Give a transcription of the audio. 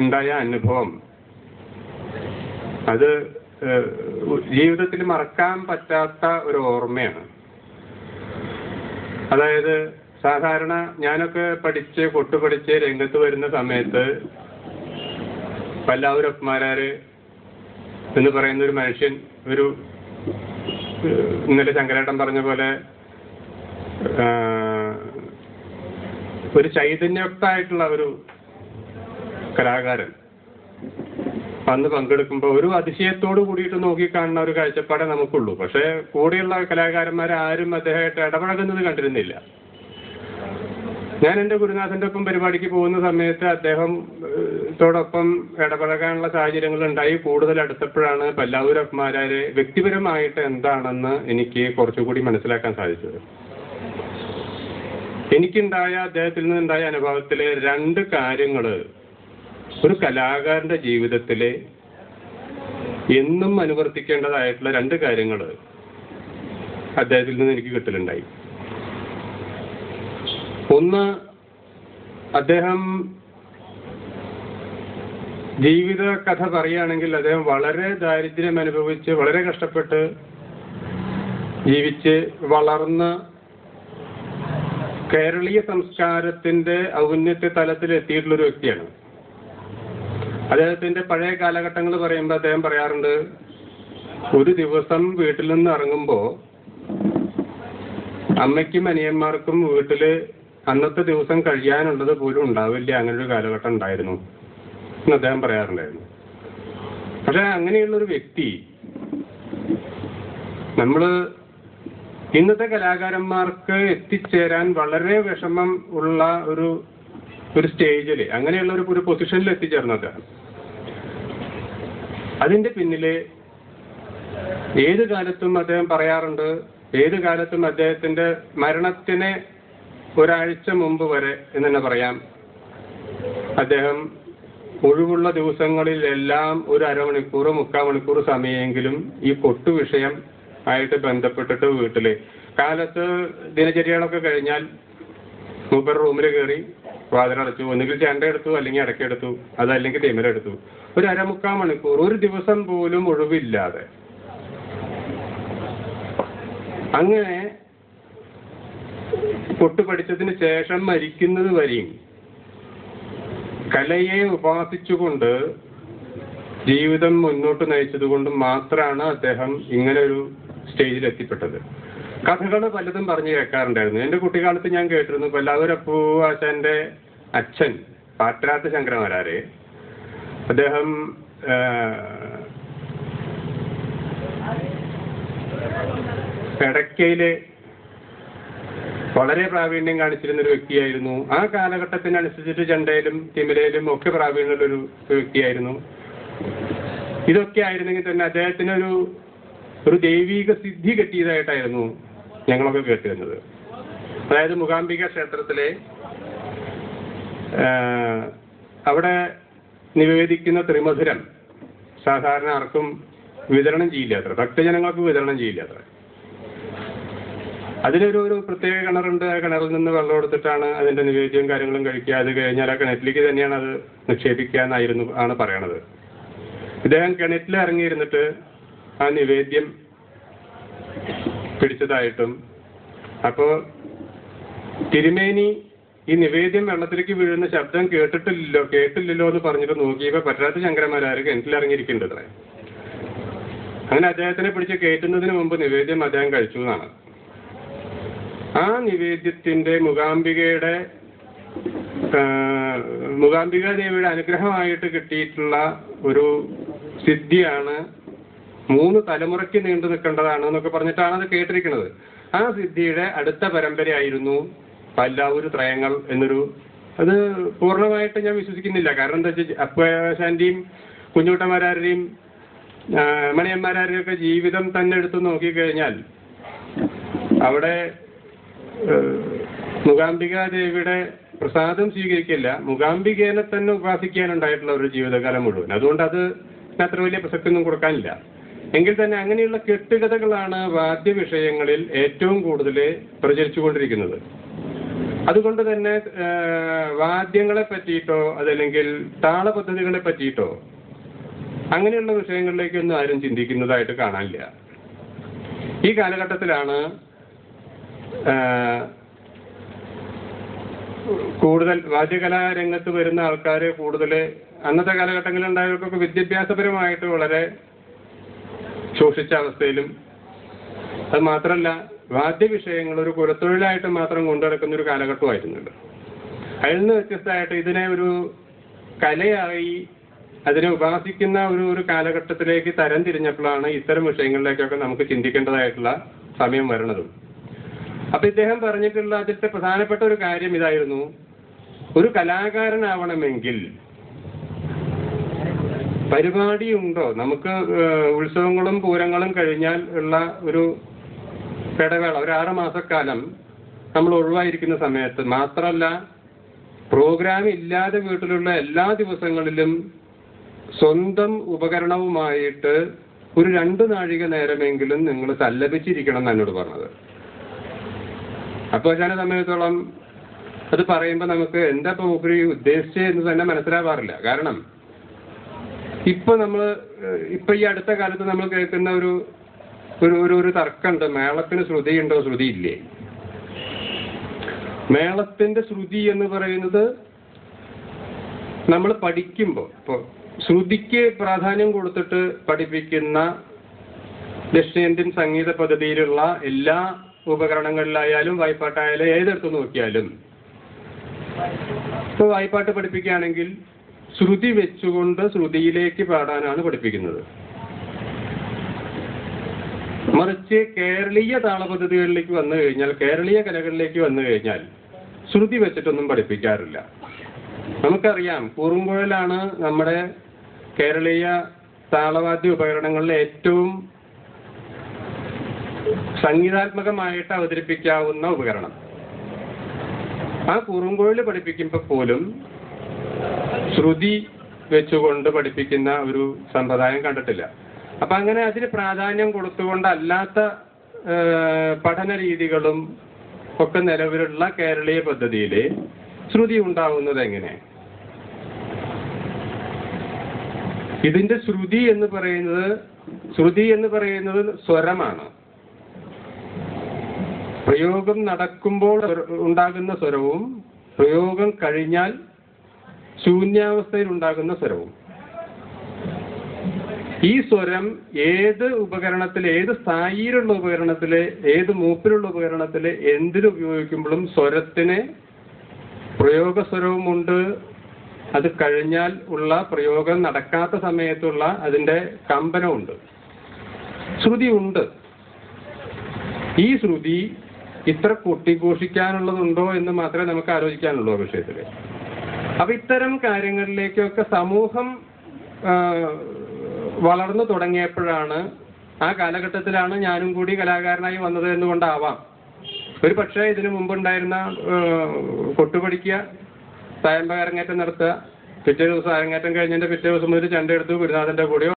ഉണ്ടായ അനുഭവം അത് ജീവിതത്തിൽ മറക്കാൻ പറ്റാത്ത ഒരു ഓർമ്മയാണ്. അതായത് സാധാരണ ഞാനൊക്കെ കൊട്ടുപഠിച്ച് രംഗത്ത് വരുന്ന സമയത്ത് പല്ലാവൂരപ്പന്മാരാര് എന്ന് പറയുന്ന ഒരു മനുഷ്യൻ, ഇന്നലെ ശങ്കരേട്ടൻ പറഞ്ഞ പോലെ ഒരു ചൈതന്യയുക്തമായിട്ടുള്ള ഒരു കലാകാരൻ അന്ന് പങ്കെടുക്കുമ്പോൾ ഒരു അതിശയത്തോട് കൂടിയിട്ട് നോക്കിക്കാണുന്ന ഒരു കാഴ്ചപ്പാടേ നമുക്കുള്ളൂ. പക്ഷെ കൂടെയുള്ള കലാകാരന്മാരാരും അദ്ദേഹമായിട്ട് ഇടപഴകുന്നത് കണ്ടിരുന്നില്ല. ഞാൻ എൻ്റെ ഗുരുനാഥൻ്റെ ഒപ്പം പരിപാടിക്ക് പോകുന്ന സമയത്ത് അദ്ദേഹത്തോടൊപ്പം ഇടപഴകാനുള്ള സാഹചര്യങ്ങൾ ഉണ്ടായി. കൂടുതൽ അടുത്തപ്പോഴാണ് പല്ലാവൂരപ്പന്മാരെ വ്യക്തിപരമായിട്ട് എന്താണെന്ന് എനിക്ക് കുറച്ചുകൂടി മനസ്സിലാക്കാൻ സാധിച്ചത്. അദ്ദേഹത്തിൽ നിന്നുണ്ടായ അനുഭവത്തിലെ 2 കാര്യങ്ങൾ ഒരു കലാകാരന്റെ ജീവിതത്തിലെ എന്നും അനുവർത്തിക്കേണ്ടതായിട്ടുള്ള 2 കാര്യങ്ങൾ അദ്ദേഹത്തിൽ നിന്ന് എനിക്ക് കിട്ടലുണ്ടായി. ഒന്ന്, അദ്ദേഹം ജീവിത കഥ പറയുകയാണെങ്കിൽ അദ്ദേഹം വളരെ ദാരിദ്ര്യം അനുഭവിച്ച് വളരെ കഷ്ടപ്പെട്ട് ജീവിച്ച് വളർന്ന് കേരളീയ സംസ്കാരത്തിന്റെ ഔന്നത്യ തലത്തിൽ എത്തിയിട്ടുള്ളൊരു വ്യക്തിയാണ്. അദ്ദേഹത്തിന്റെ പഴയ കാലഘട്ടങ്ങൾ പറയുമ്പോൾ അദ്ദേഹം പറയാറുണ്ട്, ഒരു ദിവസം വീട്ടിൽ നിന്ന് ഇറങ്ങുമ്പോൾ അമ്മയ്ക്കും അനിയന്മാർക്കും വീട്ടില് അന്നത്തെ ദിവസം കഴിയാനുള്ളത് പോലും ഉണ്ടാവില്ല, അങ്ങനൊരു കാലഘട്ടം ഉണ്ടായിരുന്നു എന്ന് അദ്ദേഹം പറയാറുണ്ടായിരുന്നു. പക്ഷെ അങ്ങനെയുള്ളൊരു വ്യക്തി ഇന്നത്തെ കലാകാരന്മാർക്ക് എത്തിച്ചേരാൻ വളരെ വിഷമം ഉള്ള ഒരു സ്റ്റേജിൽ, അങ്ങനെയുള്ള ഒരു പൊസിഷനിൽ എത്തിച്ചേർന്നത്. അതിന്റെ പിന്നില് ഏത് കാലത്തും അദ്ദേഹം പറയാറുണ്ട്, ഏത് കാലത്തും അദ്ദേഹത്തിന്റെ മരണത്തിന് ഒരാഴ്ച മുമ്പ് വരെ എന്ന് തന്നെ പറയാം, അദ്ദേഹം ഒഴിവുള്ള ദിവസങ്ങളിലെല്ലാം ഒരു അരമണിക്കൂർ 3/4 മണിക്കൂർ സമയമെങ്കിലും ഈ കൊട്ടു വിഷയം ആയിട്ട് ബന്ധപ്പെട്ടിട്ട് വീട്ടില് കാലത്ത് ദിനചര്യകളൊക്കെ കഴിഞ്ഞാൽ മൂപ്പർ റൂമിൽ കയറി വാതിലടച്ചു, ഒന്നുകിൽ ചെണ്ടയെടുത്തു, അല്ലെങ്കിൽ അടക്കെടുത്തു, അതല്ലെങ്കിൽ തിമിരെടുത്തു. ഒരു 1/4 മണിക്കൂർ ഒരു ദിവസം പോലും ഒഴിവില്ലാതെ അങ്ങനെ കൊട്ടു പഠിച്ചതിന് ശേഷം മരിക്കുന്നത് വരെയും കലയെ ഉപാസിച്ചുകൊണ്ട് ജീവിതം മുന്നോട്ട് നയിച്ചതുകൊണ്ട് മാത്രമാണ് അദ്ദേഹം ഇങ്ങനെ ഒരു സ്റ്റേജിൽ എത്തിപ്പെട്ടത്. കഥകൾ പലതും പറഞ്ഞു കേൾക്കാറുണ്ടായിരുന്നു. എൻ്റെ കുട്ടിക്കാലത്ത് ഞാൻ കേട്ടിരുന്നു, പല്ലാവൂരപ്പു ആശാന്റെ അച്ഛൻ പാട്രാത്ത് ശങ്കരമാരാര്, അദ്ദേഹം എടക്കയില് വളരെ പ്രാവീണ്യം കാണിച്ചിരുന്ന ഒരു വ്യക്തിയായിരുന്നു. ആ കാലഘട്ടത്തിനനുസരിച്ചിട്ട് ചെണ്ടയിലും തിമിരയിലും ഒക്കെ പ്രാവീണ്യമുള്ളൊരു വ്യക്തിയായിരുന്നു. ഇതൊക്കെ ആയിരുന്നെങ്കിൽ തന്നെ അദ്ദേഹത്തിന് ഒരു ദൈവീക സിദ്ധി കിട്ടിയതായിട്ടായിരുന്നു ഞങ്ങളൊക്കെ കേട്ടിരുന്നത്. അതായത് മൂകാംബിക ക്ഷേത്രത്തിലെ അവിടെ നിവേദിക്കുന്ന ത്രിമധുരം സാധാരണ ആർക്കും വിതരണം ചെയ്യില്ല അത്ര, ഭക്തജനങ്ങൾക്ക് വിതരണം ചെയ്യില്ല അത്ര. അതിനൊരു പ്രത്യേക കിണറുണ്ട്. ആ കിണറിൽ നിന്ന് വെള്ളം എടുത്തിട്ടാണ് അതിന്റെ നിവേദ്യവും കാര്യങ്ങളും കഴിക്കുക. അത് കഴിഞ്ഞാൽ ആ കിണറ്റിലേക്ക് തന്നെയാണ് അത് നിക്ഷേപിക്കുക ആണ് പറയണത്. ഇദ്ദേഹം കിണറ്റിൽ ഇറങ്ങിയിരുന്നിട്ട് ആ നിവേദ്യം പിടിച്ചതായിട്ടും, അപ്പോ തിരുമേനി ഈ നിവേദ്യം വെള്ളത്തിലേക്ക് വീഴുന്ന ശബ്ദം കേട്ടില്ലല്ലോ എന്ന് പറഞ്ഞിട്ട് നോക്കിയപ്പോ പറ്റാത്ത ശങ്കരന്മാരാര് കിണറ്റിലിറങ്ങിയിരിക്കേണ്ടത്. അങ്ങനെ അദ്ദേഹത്തിനെ പിടിച്ച് കയറ്റുന്നതിന് മുമ്പ് നിവേദ്യം അദ്ദേഹം കഴിച്ചു എന്നാണ്. ആ നിവേദ്യത്തിന്റെ മൂകാംബിക ദേവിയുടെ അനുഗ്രഹമായിട്ട് കിട്ടിയിട്ടുള്ള ഒരു സിദ്ധിയാണ്, 3 തലമുറയ്ക്ക് നീണ്ടു നിൽക്കേണ്ടതാണ് എന്നൊക്കെ പറഞ്ഞിട്ടാണ് അത് കേട്ടിരിക്കുന്നത്. ആ സിദ്ധിയുടെ അടുത്ത പരമ്പരയായിരുന്നു പല്ലാവൂർ ത്രയങ്ങൾ അത് പൂർണ്ണമായിട്ട് ഞാൻ വിശ്വസിക്കുന്നില്ല. കാരണം എന്താ വെച്ചാൽ അപ്പശാന്റെയും കുഞ്ഞൂട്ടന്മാരാരുടെയും മണിയന്മാരാരുടെയും ഒക്കെ ജീവിതം തന്നെ എടുത്തു നോക്കിക്കഴിഞ്ഞാൽ അവിടെ മൂകാംബിക ദേവിയുടെ പ്രസാദം സ്വീകരിക്കില്ല, മൂകാംബികേനെ തന്നെ ഉപാസിക്കാനുണ്ടായിട്ടുള്ള ഒരു ജീവിതകാലം മുഴുവൻ. അതുകൊണ്ട് അത് അത്ര വലിയ പ്രസക്തിയൊന്നും കൊടുക്കാനില്ല. എങ്കിൽ തന്നെ അങ്ങനെയുള്ള കെട്ടുകഥകളാണ് വാദ്യ വിഷയങ്ങളിൽ ഏറ്റവും കൂടുതൽ പ്രചരിച്ചുകൊണ്ടിരിക്കുന്നത്. അതുകൊണ്ട് തന്നെ വാദ്യങ്ങളെ പറ്റിയിട്ടോ അതല്ലെങ്കിൽ താള പദ്ധതികളെ പറ്റിയിട്ടോ അങ്ങനെയുള്ള വിഷയങ്ങളിലേക്കൊന്നും ആരും ചിന്തിക്കുന്നതായിട്ട് കാണാനില്ല. ഈ കാലഘട്ടത്തിലാണ് കൂടുതൽ വാദ്യകലാരംഗത്ത് വരുന്ന ആൾക്കാർ കൂടുതൽ അന്നത്തെ കാലഘട്ടങ്ങളിൽ ഉണ്ടായവർക്കൊക്കെ വിദ്യാഭ്യാസപരമായിട്ട് വളരെ ശോഷിച്ച അവസ്ഥയിലും, അത് മാത്രമല്ല വാദ്യവിഷയങ്ങൾ ഒരു കുലത്തൊഴിലായിട്ട് മാത്രം കൊണ്ടുനടക്കുന്ന ഒരു കാലഘട്ടമായിരുന്നല്ലോ. അതിൽ നിന്ന് വ്യത്യസ്തമായിട്ട് ഇതിനെ ഒരു കലയായി അതിനെ ഉപാസിക്കുന്ന ഒരു കാലഘട്ടത്തിലേക്ക് തരം തിരിഞ്ഞപ്പോഴാണ് ഇത്തരം വിഷയങ്ങളിലേക്കൊക്കെ നമുക്ക് ചിന്തിക്കേണ്ടതായിട്ടുള്ള സമയം വരണതും. അപ്പൊ ഇദ്ദേഹം പറഞ്ഞിട്ടുള്ള അതിലത്തെ പ്രധാനപ്പെട്ട ഒരു കാര്യം ഇതായിരുന്നു: ഒരു കലാകാരനാവണമെങ്കിൽ പരിപാടിയുണ്ടോ? നമുക്ക് ഉത്സവങ്ങളും പൂരങ്ങളും കഴിഞ്ഞാൽ ഉള്ള ഒരു ഇടവേള, ഒരു 6 മാസക്കാലം നമ്മൾ ഒഴിവായിരിക്കുന്ന സമയത്ത് മാത്രമല്ല, പ്രോഗ്രാം ഇല്ലാതെ വീട്ടിലുള്ള എല്ലാ ദിവസങ്ങളിലും സ്വന്തം ഉപകരണവുമായിട്ട് ഒരു 2 നാഴിക നേരമെങ്കിലും നിങ്ങൾ സല്ലപിച്ചിരിക്കണം എന്ന് എന്നോട് പറഞ്ഞത്. അപ്പോൾ ഞാൻ സമയത്തോളം അത് പറയുമ്പോൾ നമുക്ക് എന്താ ഇപ്പോൾ ഉപരി ഉദ്ദേശിച്ചത് എന്ന് തന്നെ മനസ്സിലാവാറില്ല. കാരണം ഇപ്പൊ ഈ അടുത്ത കാലത്ത് നമ്മൾ കേൾക്കുന്ന ഒരു തർക്കമുണ്ട്: മേളത്തിന് ശ്രുതിയുണ്ടോ ശ്രുതിയില്ലേ? മേളത്തിന്റെ ശ്രുതി എന്ന് പറയുന്നത് നമ്മൾ പഠിക്കുമ്പോൾ ഇപ്പോൾ ശ്രുതിക്ക് പ്രാധാന്യം കൊടുത്തിട്ട് പഠിപ്പിക്കുന്ന ദക്ഷിണേന്ത്യൻ സംഗീത പദ്ധതിയിലുള്ള എല്ലാ ഉപകരണങ്ങളിലായാലും വായ്പാട്ടായാലും ഏതെടുത്ത് നോക്കിയാലും, ഇപ്പോൾ വായ്പാട്ട് പഠിപ്പിക്കുകയാണെങ്കിൽ ശ്രുതി വെച്ചുകൊണ്ട് ശ്രുതിയിലേക്ക് പാടാനാണ് പഠിപ്പിക്കുന്നത്. മറിച്ച് കേരളീയ താളപദ്ധതികളിലേക്ക് വന്നു കഴിഞ്ഞാൽ, കേരളീയ കലകളിലേക്ക് വന്നു കഴിഞ്ഞാൽ ശ്രുതി വെച്ചിട്ടൊന്നും പഠിപ്പിക്കാറില്ല. നമുക്കറിയാം, കൂറുംകുഴലാണ് നമ്മുടെ കേരളീയ താളവാദ്യ ഉപകരണങ്ങളിലെ ഏറ്റവും സംഗീതാത്മകമായിട്ട് അവതരിപ്പിക്കാവുന്ന ഉപകരണം. ആ കൂറുംകുഴൽ പഠിപ്പിക്കുമ്പോൾ പോലും ശ്രുതി വെച്ചുകൊണ്ട് പഠിപ്പിക്കുന്ന ഒരു സമ്പ്രദായം കണ്ടിട്ടില്ല. അപ്പൊ അങ്ങനെ അതിന് പ്രാധാന്യം കൊടുത്തുകൊണ്ടല്ലാത്ത പഠന രീതികളും ഒക്കെ നിലവിലുള്ള കേരളീയ പദ്ധതിയിൽ ശ്രുതി ഉണ്ടാവുന്നത് എങ്ങനെ? ഇതിന്റെ ശ്രുതി എന്ന് പറയുന്നത് സ്വരമാണ്. പ്രയോഗം നടക്കുമ്പോൾ ഉണ്ടാകുന്ന സ്വരവും പ്രയോഗം കഴിഞ്ഞാൽ ശൂന്യാവസ്ഥയിൽ ഉണ്ടാകുന്ന സ്വരവും. ഈ സ്വരം ഏത് ഉപകരണത്തിൽ, ഏത് സ്ഥായിയിലുള്ള ഉപകരണത്തിൽ, ഏത് മൂപ്പിലുള്ള ഉപകരണത്തിൽ എന്തിനുപയോഗിക്കുമ്പോഴും സ്വരത്തിന് പ്രയോഗസ്വരവുമുണ്ട്. അത് കഴിഞ്ഞാൽ ഉള്ള പ്രയോഗം നടക്കാത്ത സമയത്തുള്ള അതിൻ്റെ കമ്പനമുണ്ട്. ശ്രുതി ഉണ്ട്. ഈ ശ്രുതി ഇത്ര കൊട്ടിഘോഷിക്കാനുള്ളതുണ്ടോ എന്ന് മാത്രമേ നമുക്ക് ആലോചിക്കാനുള്ളൂ വിഷയത്തിൽ. അപ്പൊ ഇത്തരം കാര്യങ്ങളിലേക്കൊക്കെ സമൂഹം വളർന്നു തുടങ്ങിയപ്പോഴാണ്, ആ കാലഘട്ടത്തിലാണ് ഞാനും കൂടി കലാകാരനായി വന്നത് എന്നുകൊണ്ടാവാം. ഒരു പക്ഷേ ഇതിനു മുമ്പുണ്ടായിരുന്ന കൊട്ടുപഠിക്കുക, തായമ്പക അരങ്ങേറ്റം നടത്തുക, പിറ്റേ ദിവസം അരങ്ങേറ്റം കഴിഞ്ഞതിന്റെ പിറ്റേ ദിവസം മുതൽ ചെണ്ട എടുത്ത് ഗുരുനാഥന്റെ കൂടെയോ